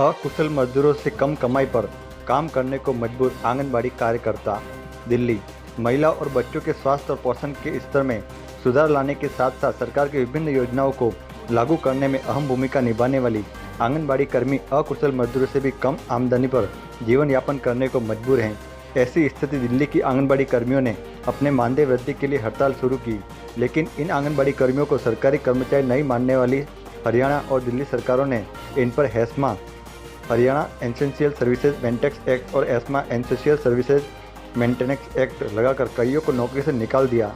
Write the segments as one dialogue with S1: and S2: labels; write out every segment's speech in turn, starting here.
S1: अकुशल मजदूरों से कम कमाई पर काम करने को मजबूर आंगनबाड़ी कार्यकर्ता। दिल्ली। महिला और बच्चों के स्वास्थ्य और पोषण के स्तर में सुधार लाने के साथ साथ सरकार की विभिन्न योजनाओं को लागू करने में अहम भूमिका निभाने वाली आंगनबाड़ी कर्मी अकुशल मजदूरों से भी कम आमदनी पर जीवन यापन करने को मजबूर हैं। ऐसी स्थिति दिल्ली की आंगनबाड़ी कर्मियों ने अपने मानदेय वृद्धि के लिए हड़ताल शुरू की, लेकिन इन आंगनबाड़ी कर्मियों को सरकारी कर्मचारी नहीं मानने वाली हरियाणा और दिल्ली सरकारों ने इन पर HESMA Haryana essential services maintenance act और ESMA essential services maintenance act लगाकर कईयों को नौकरी से निकाल दिया।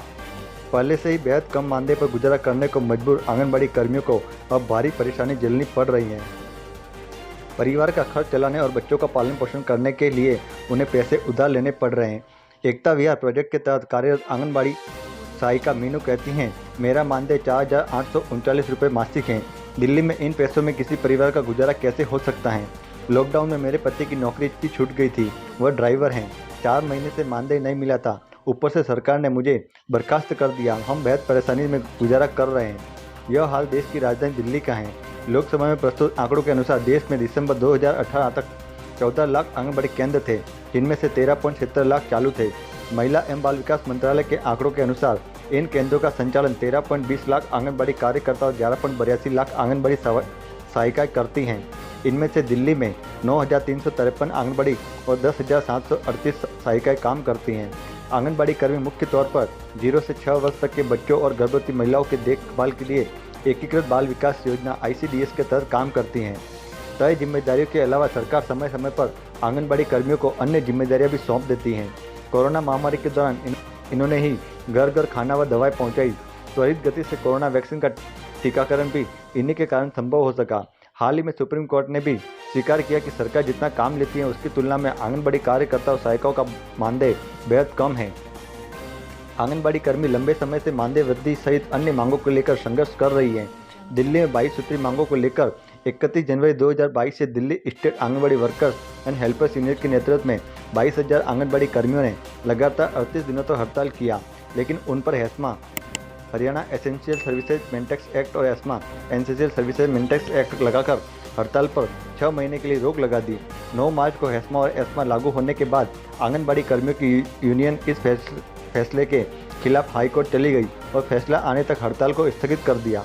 S1: पहले से ही बेहद कम मानदेय पर गुजारा करने को मजबूर आंगनबाड़ी कर्मियों को अब भारी परेशानी झेलनी पड़ रही है। परिवार का खर्च चलाने और बच्चों का पालन पोषण करने के लिए उन्हें पैसे उधार लेने पड़ रहे हैं। एकता विहार प्रोजेक्ट के तहत कार्यरत आंगनबाड़ी सहायिका मीनू कहती हैं, मेरा मानदेय 4,839 रुपये मासिक है। दिल्ली में इन पैसों में किसी परिवार का गुजारा कैसे हो सकता है। लॉकडाउन में मेरे पति की नौकरी भी छूट गई थी, वह ड्राइवर हैं। 4 महीने से मानदेय नहीं मिला था, ऊपर से सरकार ने मुझे बर्खास्त कर दिया। हम बेहद परेशानी में गुजारा कर रहे हैं। यह हाल देश की राजधानी दिल्ली का है। लोकसभा में प्रस्तुत आंकड़ों के अनुसार देश में दिसंबर 2018 तक 14 लाख आंगनबाड़ी केंद्र थे, जिनमें से 13.70 लाख चालू थे। महिला एवं बाल विकास मंत्रालय के आंकड़ों के अनुसार इन केंद्रों का संचालन 13.20 लाख आंगनबाड़ी कार्यकर्ता और 11.82 लाख आंगनबाड़ी सहायिकाएं करती हैं। इनमें से दिल्ली में 9,353 आंगनबाड़ी और 10,738 सहायिकाएं काम करती हैं। आंगनबाड़ी कर्मी मुख्य तौर पर 0 से 6 वर्ष तक के बच्चों और गर्भवती महिलाओं के देखभाल के लिए एकीकृत बाल विकास योजना ICDS के तहत काम करती हैं। तय जिम्मेदारियों के अलावा सरकार समय समय पर आंगनबाड़ी कर्मियों को अन्य जिम्मेदारियां भी सौंप देती हैं। कोरोना महामारी के दौरान इन्होंने ही घर घर खाना व दवाएं पहुंचाई। त्वरित गति से कोरोना वैक्सीन का टीकाकरण भी इन्हीं के कारण संभव हो सका। हाल ही में सुप्रीम कोर्ट ने भी स्वीकार किया कि सरकार जितना काम लेती है उसकी तुलना में आंगनबाड़ी कार्यकर्ता और सहायिकाओं का मानदेय बेहद कम है। आंगनबाड़ी कर्मी लंबे समय से मानदेय वृद्धि सहित अन्य मांगों को लेकर संघर्ष कर रही है। दिल्ली में 22 सूत्री मांगों को लेकर 31 जनवरी 2022 से Delhi state anganwadi workers and helpers unit के नेतृत्व में 22,000 आंगनबाड़ी कर्मियों ने लगातार 38 दिनों तक हड़ताल किया, लेकिन उन पर HESMA Haryana essential services maintenance act और ESMA essential services maintenance act लगाकर हड़ताल पर 6 महीने के लिए रोक लगा दी। 9 मार्च को हेस्मा और एस्मा लागू होने के बाद आंगनबाड़ी कर्मियों की यूनियन इस फैसले के खिलाफ हाईकोर्ट चली गई और फैसला आने तक हड़ताल को स्थगित कर दिया।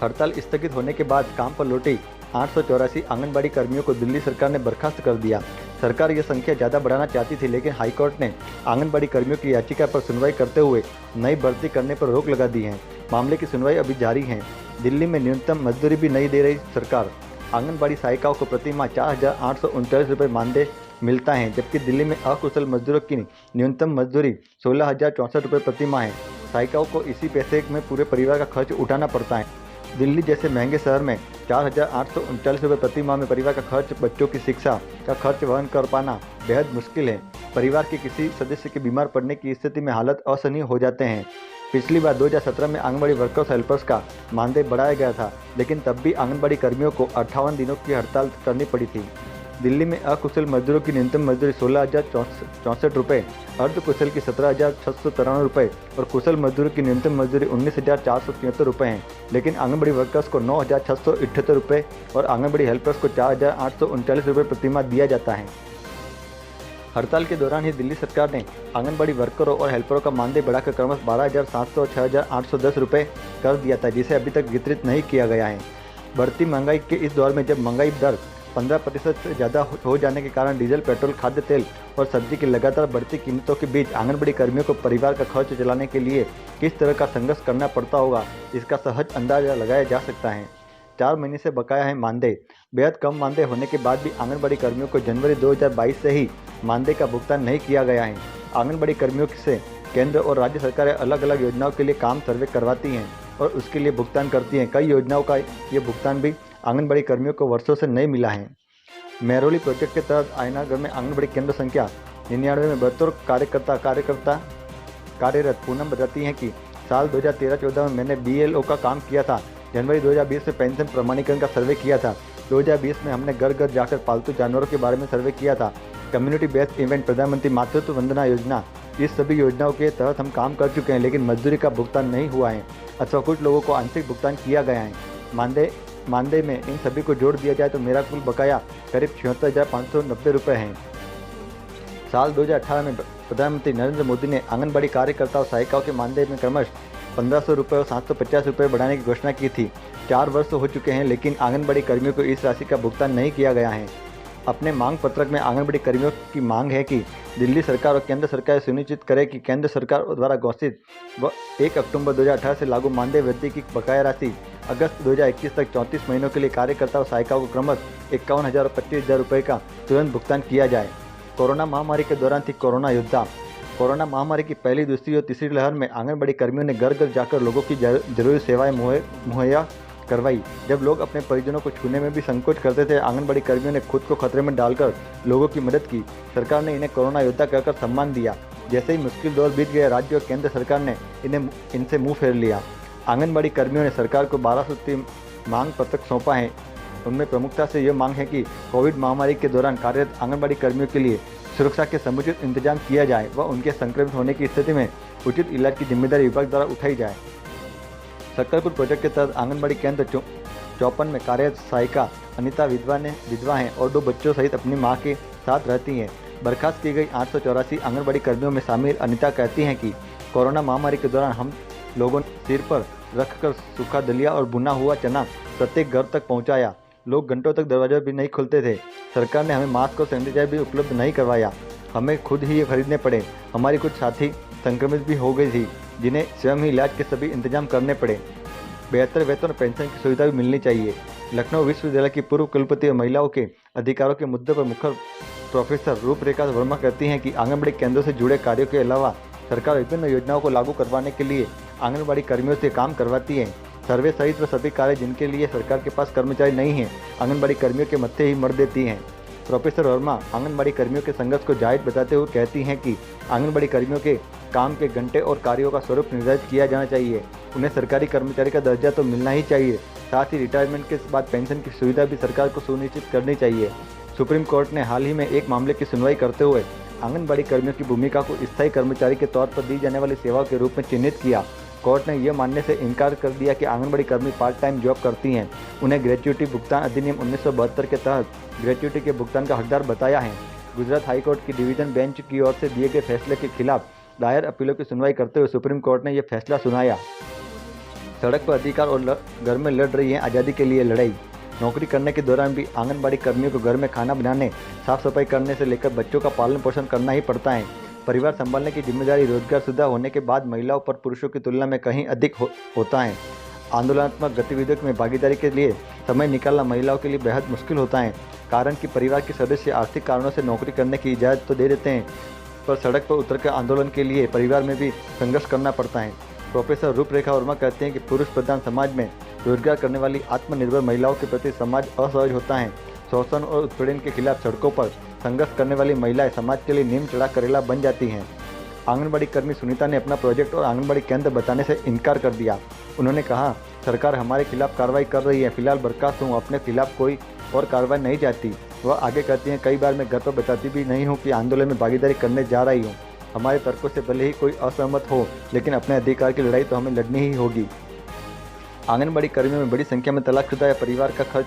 S1: हड़ताल स्थगित होने के बाद काम पर लौटी 884 आंगनबाड़ी कर्मियों को दिल्ली सरकार ने बर्खास्त कर दिया। सरकार यह संख्या ज़्यादा बढ़ाना चाहती थी, लेकिन हाईकोर्ट ने आंगनबाड़ी कर्मियों की याचिका पर सुनवाई करते हुए नई भर्ती करने पर रोक लगा दी है। मामले की सुनवाई अभी जारी है। दिल्ली में न्यूनतम मजदूरी भी नहीं दे रही सरकार। आंगनबाड़ी सहायिकाओं को प्रति माह 4,839 रुपये मानदेय मिलता है, जबकि दिल्ली में अकुशल मजदूरों की न्यूनतम मजदूरी 16,064 रुपये प्रति माह है। सहायिकाओं को इसी पैसे में पूरे परिवार का खर्च उठाना पड़ता है। दिल्ली जैसे महंगे शहर में 4,839 रुपये प्रति माह में परिवार का खर्च, बच्चों की शिक्षा का खर्च वहन कर पाना बेहद मुश्किल है। परिवार के किसी सदस्य के बीमार पड़ने की स्थिति में हालत असहनीय हो जाते हैं। पिछली बार 2017 में आंगनबाड़ी वर्कर्स हेल्पर्स का मानदेय बढ़ाया गया था, लेकिन तब भी आंगनबाड़ी कर्मियों को 58 दिनों की हड़ताल करनी पड़ी थी। दिल्ली में अकुशल मजदूरों की न्यूनतम मजदूरी 16,064 रुपये, अर्धकुशल की 17,693 रुपये और कुशल मजदूरों की न्यूनतम मजदूरी 19,473 रुपये है। लेकिन आंगनबाड़ी वर्कर्स को 9,678 रुपये और आंगनबाड़ी हेल्पर्स को 4,839 रुपये प्रति माह दिया जाता है। हड़ताल के दौरान ही दिल्ली सरकार ने आंगनबाड़ी वर्करों और हेल्परों का मानदेय बढ़ाकर क्रमशः 12,700 और 6,810 रुपये कर दिया था, जिसे अभी तक वितरित नहीं किया गया है। बढ़ती महंगाई के इस दौर में जब महंगाई दर 15% से ज़्यादा हो जाने के कारण डीजल, पेट्रोल, खाद्य तेल और सब्जी की लगातार बढ़ती कीमतों के बीच आंगनबाड़ी कर्मियों को परिवार का खर्च चलाने के लिए किस तरह का संघर्ष करना पड़ता होगा, इसका सहज अंदाजा लगाया जा सकता है। 4 महीने से बकाया है मानदेय। बेहद कम मानदेय होने के बाद भी आंगनबाड़ी कर्मियों को जनवरी 2022 से ही मानदेय का भुगतान नहीं किया गया है। आंगनबाड़ी कर्मियों से केंद्र और राज्य सरकारें अलग अलग योजनाओं के लिए काम सर्वे करवाती हैं और उसके लिए भुगतान करती हैं। कई योजनाओं का ये भुगतान भी आंगनबाड़ी कर्मियों को वर्षों से नहीं मिला है। मेहरौली प्रोजेक्ट के तहत आयनागढ़ में आंगनबाड़ी केंद्र संख्या 99 में 72 कार्यकर्ता कार्यरत। पूनम बताती हैं कि साल 2013-14 में मैंने BLO का काम किया था। जनवरी 2020 में पेंशन प्रमाणीकरण का सर्वे किया था। 2020 में हमने घर घर जाकर पालतू जानवरों के बारे में सर्वे किया था। कम्युनिटी बेस्ड इवेंट, प्रधानमंत्री मातृत्व वंदना योजना, इस सभी योजनाओं के तहत हम काम कर चुके हैं, लेकिन मजदूरी का भुगतान नहीं हुआ है अथवा कुछ लोगों को आंशिक भुगतान किया गया है। मानदेय मानदेय में इन सभी को जोड़ दिया जाए तो मेरा कुल बकाया करीब 76,590 रुपये है। साल 2018 में प्रधानमंत्री नरेंद्र मोदी ने आंगनबाड़ी कार्यकर्ता और सहायिकाओं के मानदेय में क्रमशः 1,500 रुपये और 750 रुपये बढ़ाने की घोषणा की थी। 4 वर्ष हो चुके हैं, लेकिन आंगनबाड़ी कर्मियों को इस राशि का भुगतान नहीं किया गया है। अपने मांग पत्रक में आंगनबाड़ी कर्मियों की मांग है कि दिल्ली सरकार और केंद्र सरकार सुनिश्चित करे कि केंद्र सरकार द्वारा घोषित व 1 अक्टूबर 2018 से लागू मानदेय वृद्धि की बकाया राशि अगस्त 2021 तक 34 महीनों के लिए कार्यकर्ता और सहायिकाओं को क्रमशः 51,000 और 25,000 रुपये का तुरंत भुगतान किया जाए। कोरोना महामारी के दौरान थी कोरोना योद्धा। कोरोना महामारी की पहली, दूसरी और तीसरी लहर में आंगनबाड़ी कर्मियों ने घर घर जाकर लोगों की जरूरी सेवाएं मुहैया करवाई। जब लोग अपने परिजनों को छूने में भी संकोच करते थे, आंगनबाड़ी कर्मियों ने खुद को खतरे में डालकर लोगों की मदद की। सरकार ने इन्हें कोरोना योद्धा कहकर सम्मान दिया। जैसे ही मुश्किल दौर बीत गया, राज्य और केंद्र सरकार ने इनसे मुंह फेर लिया। आंगनबाड़ी कर्मियों ने सरकार को 12 सूत्री मांग पत्रक सौंपा है। उनमें प्रमुखता से यह मांग है कि कोविड महामारी के दौरान कार्यरत आंगनबाड़ी कर्मियों के लिए सुरक्षा के समुचित इंतजाम किया जाए व उनके संक्रमित होने की स्थिति में उचित इलाज की जिम्मेदारी विभाग द्वारा उठाई जाए। सकरपुर प्रोजेक्ट के तहत आंगनबाड़ी केंद्र 54 में कार्यरत सहायिका अनिता विधवा हैं और 2 बच्चों सहित अपनी मां के साथ रहती हैं। बर्खास्त की गई 884 आंगनबाड़ी कर्मियों में शामिल अनिता कहती हैं कि कोरोना महामारी के दौरान हम लोगों ने सिर पर रखकर सूखा दलिया और भुना हुआ चना प्रत्येक घर तक पहुंचाया। लोग घंटों तक दरवाजे भी नहीं खुलते थे। सरकार ने हमें मास्क और सैनिटाइजर भी उपलब्ध नहीं करवाया। हमें खुद ही ये खरीदने पड़े। हमारी कुछ साथी संक्रमित भी हो गई थी, जिन्हें स्वयं ही इलाज के सभी इंतजाम करने पड़े। बेहतर वेतन और पेंशन की सुविधा भी मिलनी चाहिए। लखनऊ विश्वविद्यालय की पूर्व कुलपति और महिलाओं के अधिकारों के मुद्दे पर मुखर प्रोफेसर रूपरेखा वर्मा कहती हैं कि आंगनबाड़ी केंद्रों से जुड़े कार्यों के अलावा सरकार विभिन्न योजनाओं को लागू करवाने के लिए आंगनबाड़ी कर्मियों से काम करवाती है। सर्वे सहित व सभी कार्य जिनके लिए सरकार के पास कर्मचारी नहीं हैं, आंगनबाड़ी कर्मियों के मत्थे ही मर देती हैं। प्रोफेसर वर्मा आंगनबाड़ी कर्मियों के संघर्ष को जायज बताते हुए कहती हैं कि आंगनबाड़ी कर्मियों के काम के घंटे और कार्यों का स्वरूप निर्धारित किया जाना चाहिए। उन्हें सरकारी कर्मचारी का दर्जा तो मिलना ही चाहिए, साथ ही रिटायरमेंट के बाद पेंशन की सुविधा भी सरकार को सुनिश्चित करनी चाहिए। सुप्रीम कोर्ट ने हाल ही में एक मामले की सुनवाई करते हुए आंगनबाड़ी कर्मियों की भूमिका को स्थायी कर्मचारी के तौर पर दी जाने वाली सेवाओं के रूप में चिन्हित किया। कोर्ट ने यह मानने से इनकार कर दिया कि आंगनबाड़ी कर्मी पार्ट टाइम जॉब करती हैं। उन्हें ग्रेच्युटी भुगतान अधिनियम 1972 के तहत ग्रेच्युटी के भुगतान का हकदार बताया है। गुजरात हाईकोर्ट की डिवीजन बेंच की ओर से दिए गए फैसले के खिलाफ दायर अपीलों की सुनवाई करते हुए सुप्रीम कोर्ट ने यह फैसला सुनाया। सड़क पर अधिकार और घर में लड़ रही है आज़ादी के लिए लड़ाई। नौकरी करने के दौरान भी आंगनबाड़ी कर्मियों को घर में खाना बनाने, साफ सफाई करने से लेकर बच्चों का पालन पोषण करना ही पड़ता है। परिवार संभालने की जिम्मेदारी रोजगारशुदा होने के बाद महिलाओं पर पुरुषों की तुलना में कहीं अधिक होता है। आंदोलनात्मक गतिविधियों में भागीदारी के लिए समय निकालना महिलाओं के लिए बेहद मुश्किल होता है, कारण कि परिवार के सदस्य आर्थिक कारणों से नौकरी करने की इजाज़त तो दे देते हैं, पर सड़क पर उतरकर आंदोलन के लिए परिवार में भी संघर्ष करना पड़ता है। प्रोफेसर रूपरेखा वर्मा कहते हैं कि पुरुष प्रधान समाज में रोजगार करने वाली आत्मनिर्भर महिलाओं के प्रति समाज असहज होता है। शोषण और उत्पीड़न के खिलाफ सड़कों पर संघर्ष करने वाली महिलाएं समाज के लिए नीम चढ़ा करेला बन जाती हैं। आंगनबाड़ी कर्मी सुनीता ने अपना प्रोजेक्ट और आंगनबाड़ी केंद्र बताने से इनकार कर दिया। उन्होंने कहा, सरकार हमारे खिलाफ कार्रवाई कर रही है, फिलहाल बर्खास्त हूँ, अपने खिलाफ कोई और कार्रवाई नहीं चाहती। वह आगे कहती हैं, कई बार मैं घर पर बताती भी नहीं हूँ कि आंदोलन में भागीदारी करने जा रही हूँ। हमारे तर्कों से भले ही कोई असहमत हो, लेकिन अपने अधिकार की लड़ाई तो हमें लड़नी ही होगी। आंगनबाड़ी कर्मियों में बड़ी संख्या में तलाकशुदा या परिवार का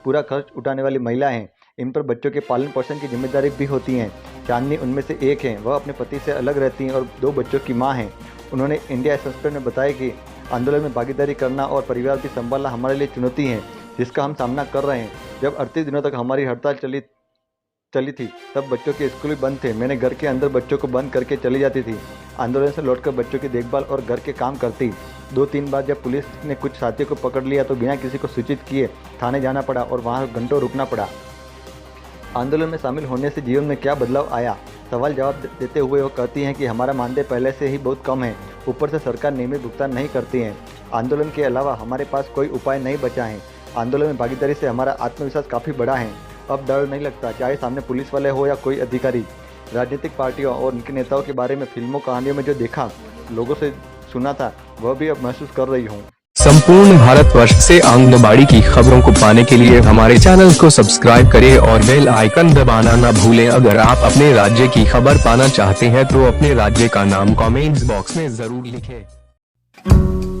S1: पूरा खर्च उठाने वाली महिला हैं। इन पर बच्चों के पालन पोषण की जिम्मेदारी भी होती है। चांदनी उनमें से एक है। वह अपने पति से अलग रहती हैं और 2 बच्चों की मां हैं। उन्होंने इंडिया एक्सप्रेस में बताया कि आंदोलन में भागीदारी करना और परिवार भी संभालना हमारे लिए चुनौती है, जिसका हम सामना कर रहे हैं। जब 38 दिनों तक हमारी हड़ताल चली थी, तब बच्चों के स्कूल भी बंद थे। मैंने घर के अंदर बच्चों को बंद करके चली जाती थी। आंदोलन से लौटकर बच्चों की देखभाल और घर के काम करती। 2-3 बार जब पुलिस ने कुछ साथियों को पकड़ लिया तो बिना किसी को सूचित किए थाने जाना पड़ा और वहां घंटों रुकना पड़ा। आंदोलन में शामिल होने से जीवन में क्या बदलाव आया? सवाल जवाब देते हुए वो कहती हैं कि हमारा मानदेय पहले से ही बहुत कम है, ऊपर से सरकार नियमित भुगतान नहीं करती है। आंदोलन के अलावा हमारे पास कोई उपाय नहीं बचा है। आंदोलन में भागीदारी से हमारा आत्मविश्वास काफ़ी बढ़ा है। अब डर नहीं लगता, चाहे सामने पुलिस वाले हो या कोई अधिकारी। राजनीतिक पार्टियों और उनके नेताओं के बारे में फिल्मों कहानियों में जो देखा, लोगों से सुना था, वह भी अब महसूस कर रही हूँ।
S2: संपूर्ण भारतवर्ष से आंगनबाड़ी की खबरों को पाने के लिए हमारे चैनल को सब्सक्राइब करें और बेल आइकन दबाना न भूलें। अगर आप अपने राज्य की खबर पाना चाहते हैं तो अपने राज्य का नाम कमेंट्स बॉक्स में जरूर लिखें।